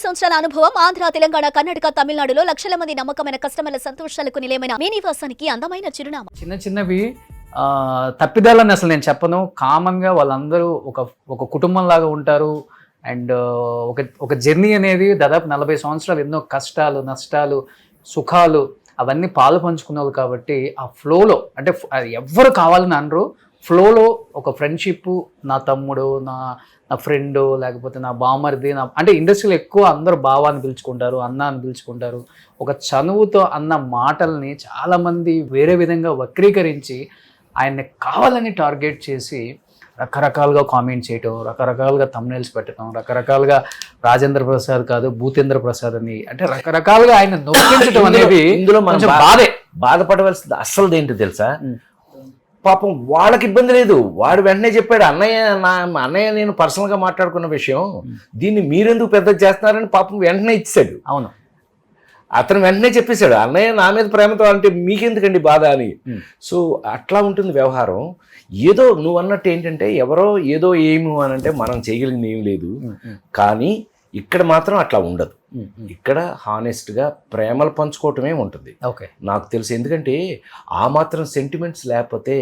సంవత్సరాల అనుభవం ఆంధ్ర, తెలంగాణ, కర్ణాటక, తమిళనాడులో లక్షల మంది నమ్మకమైన కస్టమర్ల సంతోషాలకు నిలయమైన మీ నివాసానికి అందమైన చిరునామా. చిన్నవి తప్పిదాలని అసలు నేను చెప్పను. కామన్గా వాళ్ళందరూ ఒక కుటుంబం లాగా ఉంటారు. అండ్ ఒక జర్నీ అనేది దాదాపు 40 సంవత్సరాలు ఎన్నో కష్టాలు, నష్టాలు, సుఖాలు అవన్నీ పాలు పంచుకునే వాళ్ళు. కాబట్టి ఆ ఫ్లోలో అంటే ఎవ్వరు కావాలని అనరు, ఫ్లోలో ఒక ఫ్రెండ్షిప్, నా తమ్ముడు, నా ఫ్రెండ్, లేకపోతే నా బామర్ది, అంటే ఇండస్ట్రీలో ఎక్కువ అందరూ బావ అని పిలుచుకుంటారు, అన్న అని పిలుచుకుంటారు. ఒక చనువుతో అన్న మాటల్ని చాలామంది వేరే విధంగా వక్రీకరించి ఆయన్ని కావాలని టార్గెట్ చేసి రకరకాలుగా కామెంట్ చేయటం, రకరకాలుగా థంబ్నెయిల్స్ పెట్టడం, రకరకాలుగా రాజేంద్ర ప్రసాద్ కాదు భూతేంద్ర ప్రసాద్ అని, అంటే రకరకాలుగా ఆయన నొప్పించడం అనేది ఇందులో మనం బాధపడవలసింది అస్సలు ఏంటి తెలుసా? పాపం వాళ్ళకి ఇబ్బంది లేదు. వాడు వెంటనే చెప్పాడు, అన్నయ్య నేను పర్సనల్గా మాట్లాడుకున్న విషయం, దీన్ని మీరెందుకు పెద్ద చేస్తున్నారని పాపం వెంటనే ఇచ్చాడు. అవును, అతను వెంటనే చెప్పేశాడు, అన్నయ్య నా మీద ప్రేమతో అంటే మీకెందుకండి బాధ అని. సో అట్లా ఉంటుంది వ్యవహారం. ఏదో నువ్వు అన్నట్టు ఏంటంటే ఎవరో ఏదో ఏమి అని అంటే మనం చేయగలిగింది ఏం లేదు. కానీ ఇక్కడ మాత్రం అట్లా ఉండదు. ఇక్కడ హానెస్ట్గా ప్రేమలు పంచుకోవటమే ఉంటుంది. ఓకే, నాకు తెలుసు. ఎందుకంటే ఆ మాత్రం సెంటిమెంట్స్ లేకపోతే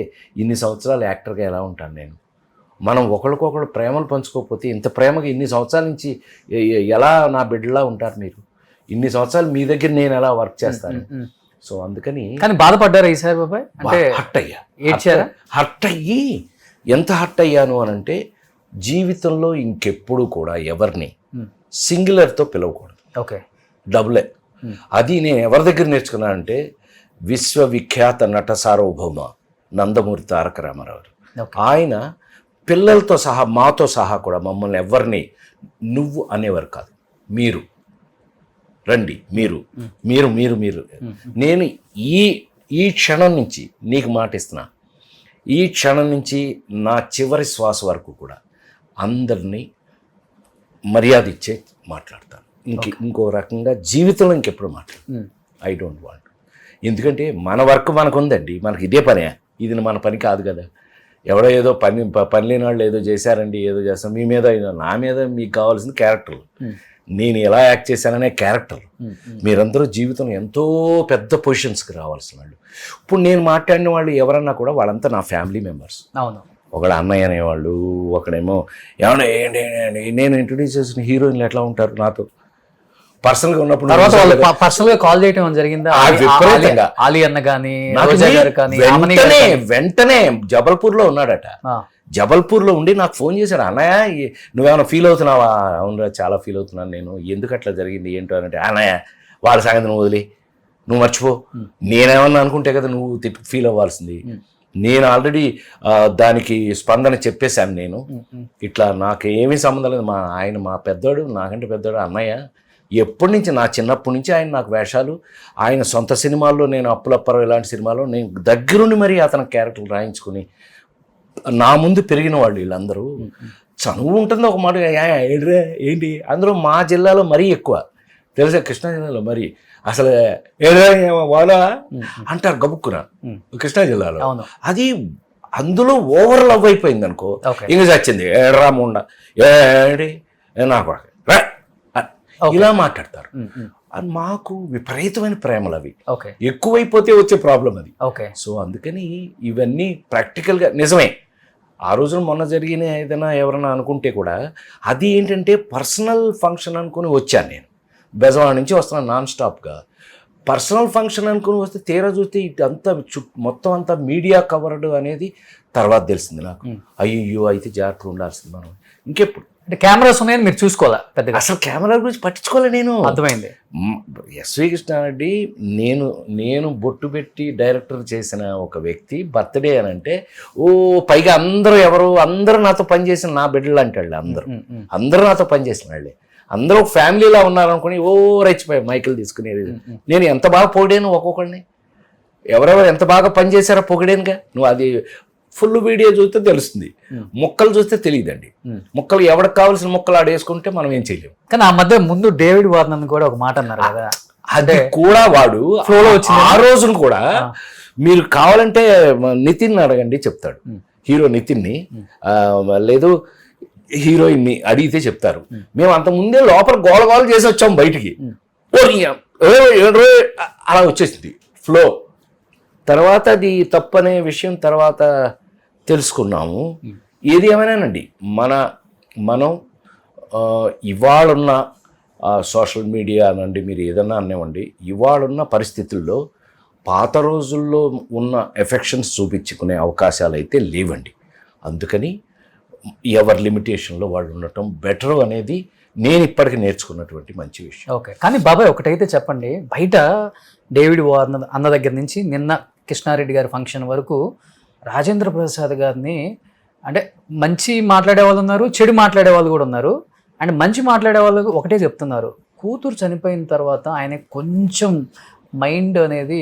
ఇన్ని సంవత్సరాలు యాక్టర్గా ఎలా ఉంటాను నేను? మనం ఒకరికొకరు ప్రేమలు పంచుకోకపోతే ఇంత ప్రేమగా ఇన్ని సంవత్సరాల నుంచి ఎలా నా బిడ్డలా ఉంటారు మీరు? ఇన్ని సంవత్సరాలు మీ దగ్గర నేను ఎలా వర్క్ చేస్తాను? సో అందుకని. కానీ బాధపడ్డారా ఈసారి బాబాయ్? అంటే హర్ట్ అయ్యా. హర్ట్ అయ్యి ఎంత హర్ట్ అయ్యాను అని అంటే, జీవితంలో ఇంకెప్పుడు కూడా ఎవరిని సింగులర్తో పిలవకూడదు. ఓకే, డబులే. అది నేను ఎవరి దగ్గర నేర్చుకున్నానంటే, విశ్వవిఖ్యాత నట సార్వభౌమ నందమూరి తారక రామారావు. ఆయన పిల్లలతో సహా మాతో సహా కూడా మమ్మల్ని ఎవరిని నువ్వు అనేవారు కాదు. మీరు రండి, మీరు మీరు మీరు మీరు నేను ఈ క్షణం నుంచి నీకు మాట ఇస్తున్నా, ఈ క్షణం నుంచి నా చివరి శ్వాస వరకు కూడా అందరినీ మర్యాద ఇచ్చే మాట్లాడతాను. ఇంకో రకంగా జీవితంలో ఇంకెప్పుడు మాట్లాడు. I don't want. ఎందుకంటే మన వర్క్ మనకు ఉందండి, మనకి ఇదే పనే. ఇది మన పని కాదు కదా. ఎవడో ఏదో పని లేని వాళ్ళు ఏదో చేశారండి, ఏదో చేస్తాం మీ మీద. నా మీద మీకు కావాల్సింది క్యారెక్టర్లు. నేను ఎలా యాక్ట్ చేశాననే క్యారెక్టర్. మీరందరూ జీవితంలో ఎంతో పెద్ద పొజిషన్స్కి రావాల్సిన వాళ్ళు. ఇప్పుడు నేను మాట్లాడిన వాళ్ళు ఎవరన్నా కూడా వాళ్ళంతా నా ఫ్యామిలీ మెంబర్స్. అవును, ఒకడు అన్నయ్య అనేవాళ్ళు, ఒకడేమో ఏమన్నా ఏంటి. నేను ఇంట్రొడ్యూస్ చేసిన హీరోయిన్లు ఎట్లా ఉంటారు నాతో పర్సనల్గా ఉన్నప్పుడు, పర్సనల్గా కాల్ చేయడం జరిగిందా? ఆలీ అన్న కానీ వెంటనే జబల్పూర్లో ఉన్నాడట. జబల్పూర్లో ఉండి నాకు ఫోన్ చేశాడు, అన్నయ్య నువ్వేమైనా ఫీల్ అవుతున్నావా? అవునరా, చాలా ఫీల్ అవుతున్నాను నేను. ఎందుకు అట్లా జరిగింది ఏంటో అంటే, అన్నయ్య వాళ్ళ సంగతి నువ్వు వదిలి, నువ్వు మర్చిపో. నేనేమన్నా అనుకుంటే కదా నువ్వు ఫీల్ అవ్వాల్సింది. నేను ఆల్రెడీ దానికి స్పందన చెప్పేశాను. నేను ఇట్లా నాకు ఏమీ సంబంధం లేదు. మా పెద్దోడు, నాకంటే పెద్దోడు అన్నయ్య. ఎప్పటి నుంచి, నా చిన్నప్పటి నుంచి ఆయన నాకు వేషాలు, ఆయన సొంత సినిమాల్లో, నేను అప్పులప్పరం ఇలాంటి సినిమాల్లో నేను దగ్గరుండి మరీ అతని క్యారెక్టర్లు రాయించుకుని నా ముందు పెరిగిన వాళ్ళు వీళ్ళందరూ. చనువు ఉంటుంది ఒక మాట. ఏంటి అందులో మా జిల్లాలో మరీ ఎక్కువ తెలుసా, కృష్ణా జిల్లాలో మరి అసలు వాళ్ళ అంటారు గబుక్కున కృష్ణా జిల్లాలో. అది అందులో ఓవర్ లవ్ అయిపోయింది అనుకో, ఇంక చచ్చింది రాముండ ఏడి నాకు ఇలా మాట్లాడతారు. అది మాకు విపరీతమైన ప్రేమలు అవి. ఎక్కువైపోతే వచ్చే ప్రాబ్లం అది. సో అందుకని ఇవన్నీ ప్రాక్టికల్గా నిజమే. ఆ రోజున మొన్న జరిగిన ఏదైనా ఎవరైనా అనుకుంటే కూడా అది ఏంటంటే పర్సనల్ ఫంక్షన్ అనుకుని వచ్చాను నేను. బెజవాడ నుంచి వస్తున్నాను నాన్ స్టాప్గా. పర్సనల్ ఫంక్షన్ అనుకుని వస్తే తీరా చూస్తే ఇదంతా మొత్తం అంతా మీడియా కవర్డ్ అనేది తర్వాత తెలిసింది నాకు. అయ్యో అయితే జాగ్రత్తగా ఉండాల్సింది మనం. ఇంకెప్పుడు అంటే కెమెరాస్ ఉన్నాయని మీరు చూసుకోవాలా పెద్దగా? అసలు కెమెరా గురించి పట్టించుకోలే నేను. అర్థమైంది. ఎస్వి కృష్ణారెడ్డి నేను బొట్టు పెట్టి డైరెక్టర్ చేసిన ఒక వ్యక్తి బర్త్డే అని అంటే పైగా అందరూ నాతో పనిచేసిన నా బిడ్డలు అంటాడు. అందరూ నాతో పనిచేసిన వాళ్ళే. అందరూ ఒక ఫ్యామిలీలా ఉన్నారనుకుని రెచ్చిపోయి మైకులు తీసుకునేది. నేను ఎంత బాగా పొగిడాను ఒక్కొక్కడిని, ఎవరెవరు ఎంత బాగా పనిచేశారో పొగిడానుగా. నువ్వు అది ఫుల్ వీడియో చూస్తే తెలుస్తుంది, ముక్కలు చూస్తే తెలియదండి. ముక్కలు ఎవరికి కావాల్సిన ముక్కలు ఆడేసుకుంటే మనం ఏం చేయలేము. కానీ ఆ మధ్య ముందు డేవిడ్ వార్నర్ కూడా ఒక మాట అన్నారు కదా, అది కూడా వాడు ఫ్లోలో వచ్చింది. ఆ రోజున కూడా మీరు కావాలంటే నితిన్ అడగండి చెప్తాడు. హీరో నితిన్ని లేదు హీరోయిన్ని అడిగితే చెప్తారు. మేము అంత ముందే లోపల గోల చేసి వచ్చాం బయటికి, అలా వచ్చేసింది ఫ్లో. తర్వాత అది తప్పనే విషయం తర్వాత తెలుసుకున్నాము. ఏది ఏమైనానండి, మనం ఇవాళున్న సోషల్ మీడియా అనండి, మీరు ఏదన్నా అనివ్వండి, ఇవాళున్న పరిస్థితుల్లో పాత రోజుల్లో ఉన్న ఎఫెక్షన్స్ చూపించుకునే అవకాశాలు అయితే లేవండి. అందుకని ఎవరి లిమిటేషన్లో వాళ్ళు ఉండటం బెటర్ అనేది నేను ఇప్పటికి నేర్చుకున్నటువంటి మంచి విషయం. ఓకే, కానీ బాబాయ్ ఒకటైతే చెప్పండి, బయట డేవిడ్ వార్నర్ అన్న దగ్గర నుంచి నిన్న కృష్ణారెడ్డి గారి ఫంక్షన్ వరకు రాజేంద్ర ప్రసాద్ గారిని అంటే మంచి మాట్లాడే వాళ్ళు ఉన్నారు, చెడు మాట్లాడే వాళ్ళు కూడా ఉన్నారు. అండ్ మంచి మాట్లాడే వాళ్ళు ఒకటే చెప్తున్నారు, కూతురు చనిపోయిన తర్వాత ఆయన కొంచెం మైండ్ అనేది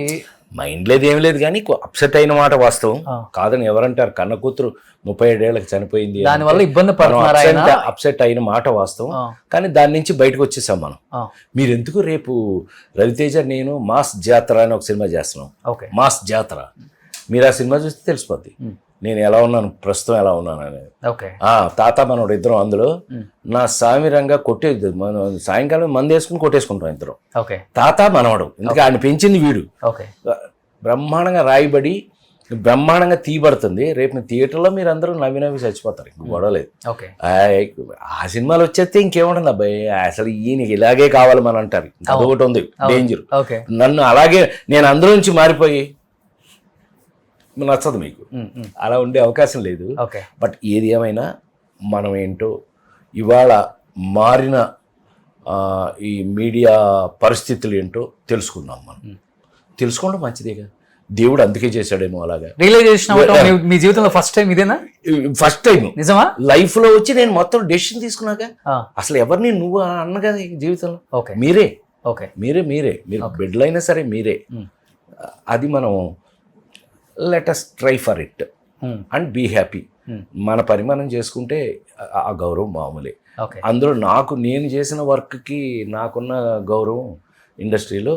మైండ్ లేదు ఏం లేదు, కానీ అప్సెట్ అయిన మాట వాస్తవం కాదని ఎవరంటారు. కన్న కూతురు 37 ఏళ్ళకి చనిపోయింది, దానివల్ల ఇబ్బంది పడుతున్నారు, అప్సెట్ అయిన మాట వాస్తవం. కానీ దాని నుంచి బయటకు వచ్చేసాం మనం. మీరు ఎందుకు రేపు రవితేజ నేను మాస్ జాతర అని ఒక సినిమా చేస్తున్నాం, మాస్ జాతర. మీరు ఆ సినిమా చూస్తే తెలిసిపోద్ది నేను ఎలా ఉన్నాను, ప్రస్తుతం ఎలా ఉన్నాను అనేది. తాత మనోడు ఇద్దరం అందులో నా సామిరంగా కొట్టేది, మనం సాయంకాలం మంది వేసుకుని కొట్టేసుకుంటాం ఇద్దరం, తాత మనవడు. ఎందుకంటే ఆయన పెంచింది వీడు. బ్రహ్మాండంగా రాయబడి బ్రహ్మాండంగా తీయబడుతుంది. రేపు థియేటర్లో మీరు అందరూ నవ్వి చచ్చిపోతారు, ఇంక గొడవలేదు. ఆ సినిమాలు వచ్చేస్తే ఇంకేముంటుంది అబ్బాయి, అసలు ఈయనకి ఇలాగే కావాలి మనం అంటారు. అదొకటి ఉంది డేంజర్. నన్ను అలాగే నేను అందులో నుంచి మారిపోయి నచ్చదు మీకు, అలా ఉండే అవకాశం లేదు. బట్ ఏది ఏమైనా మనం ఏంటో ఇవాళ మారిన ఈ మీడియా పరిస్థితులు ఏంటో తెలుసుకుందాం. మనం తెలుసుకోవడం మంచిదేగా, దేవుడు అందుకే చేశాడేమో అలాగా. రియలైజేషన్ మీ జీవితంలో ఫస్ట్ టైం ఇదేనా? ఫస్ట్ టైం నిజమా లైఫ్ లో వచ్చి నేను మొత్తం డెసిషన్ తీసుకున్నాక అసలు ఎవరిని నువ్వు అన్నగా జీవితంలో మీరే మీరు బిడ్డలు అయినా సరే మీరే. అది మనం let us try for it and be happy. మన పని మనం చేసుకుంటే ఆ గౌరవం మామూలే. అందులో నేను చేసిన వర్క్కి నాకున్న గౌరవం ఇండస్ట్రీలో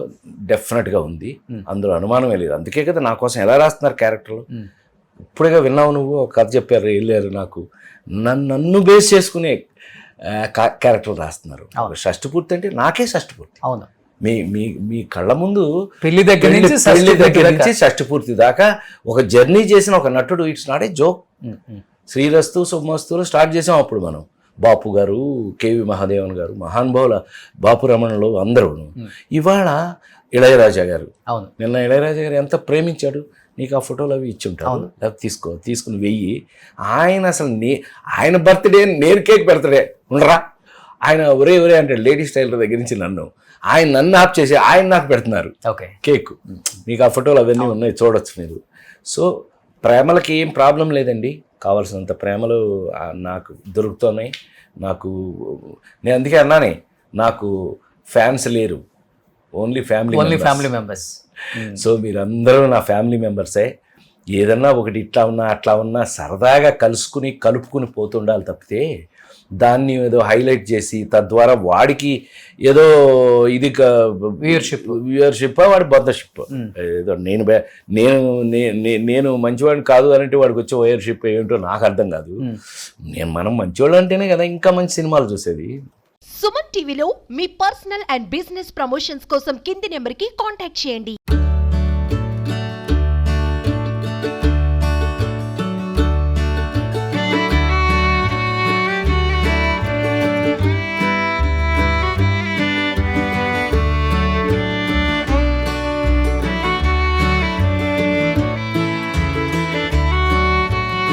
డెఫినెట్గా ఉంది, అందులో అనుమానమే లేదు. అందుకే కదా నా కోసం ఎలా రాస్తున్నారు క్యారెక్టర్లు. ఇప్పుడుగా విన్నావు నువ్వు ఒక కథ చెప్పారు, వెళ్ళారు, నాకు నన్ను బేస్ చేసుకునే క్యారెక్టర్లు రాస్తున్నారు. షష్టిపూర్తి అంటే నాకే షష్టిపూర్తి. అవును, మీ కళ్ళ ముందు పెళ్లి దగ్గర నుంచి షష్టిపూర్తి దాకా ఒక జర్నీ చేసిన ఒక నటుడు. It's not a joke. శ్రీరస్తు శుభమస్తులు స్టార్ట్ చేసాం అప్పుడు మనం. బాపు గారు, కేవి మహాదేవన్ గారు, మహానుభావుల బాపు రమణలో అందరూ. ఇవాళ ఇళయరాజా గారు, నిన్న ఇళయరాజా గారు ఎంత ప్రేమించాడు, నీకు ఆ ఫోటోలు అవి ఇచ్చి ఉంటారు, తీసుకుని వెయ్యి. ఆయన అసలు ఆయన బర్త్డే నేను కేక్ పెడతాడే ఉండరా, ఆయన ఒరే అంటాడు. లేడీస్ టైలర్ దగ్గర నుంచి నన్ను ఆప్ చేసి ఆయన నాకు పెడుతున్నారు కేక్. మీకు ఆ ఫోటోలు అవన్నీ ఉన్నాయి, చూడొచ్చు మీరు. సో ప్రేమలకి ఏం ప్రాబ్లం లేదండి, కావాల్సినంత ప్రేమలు నాకు దొరుకుతున్నాయి. నేను అందుకే అన్నానే, నాకు ఫ్యాన్స్ లేరు, ఓన్లీ ఫ్యామిలీ మెంబర్స్. సో మీరందరూ నా ఫ్యామిలీ మెంబర్సే. ఏదన్నా ఒకటి ఇట్లా ఉన్నా అట్లా ఉన్నా సరదాగా కలుపుకుని పోతుండాలి తప్పితే దాన్ని హైలైట్ చేసి తద్వారా వాడికి ఏదో ఇది వ్యూయర్షిప్ వాడి బద్దషిప్ ఏదో నేను మంచివాడిని కాదు అంటే వాడికి వచ్చే వ్యూయర్షిప్ ఏంటో నాకు అర్థం కాదు. మనం మంచివాళ్ళు అంటేనే కదా ఇంకా మంచి సినిమాలు చూసేది. సుమన్ టీవీలో మీ పర్సనల్ అండ్ బిజినెస్ ప్రమోషన్స్ కోసం కింది నెంబర్కి కాంటాక్ట్ చేయండి.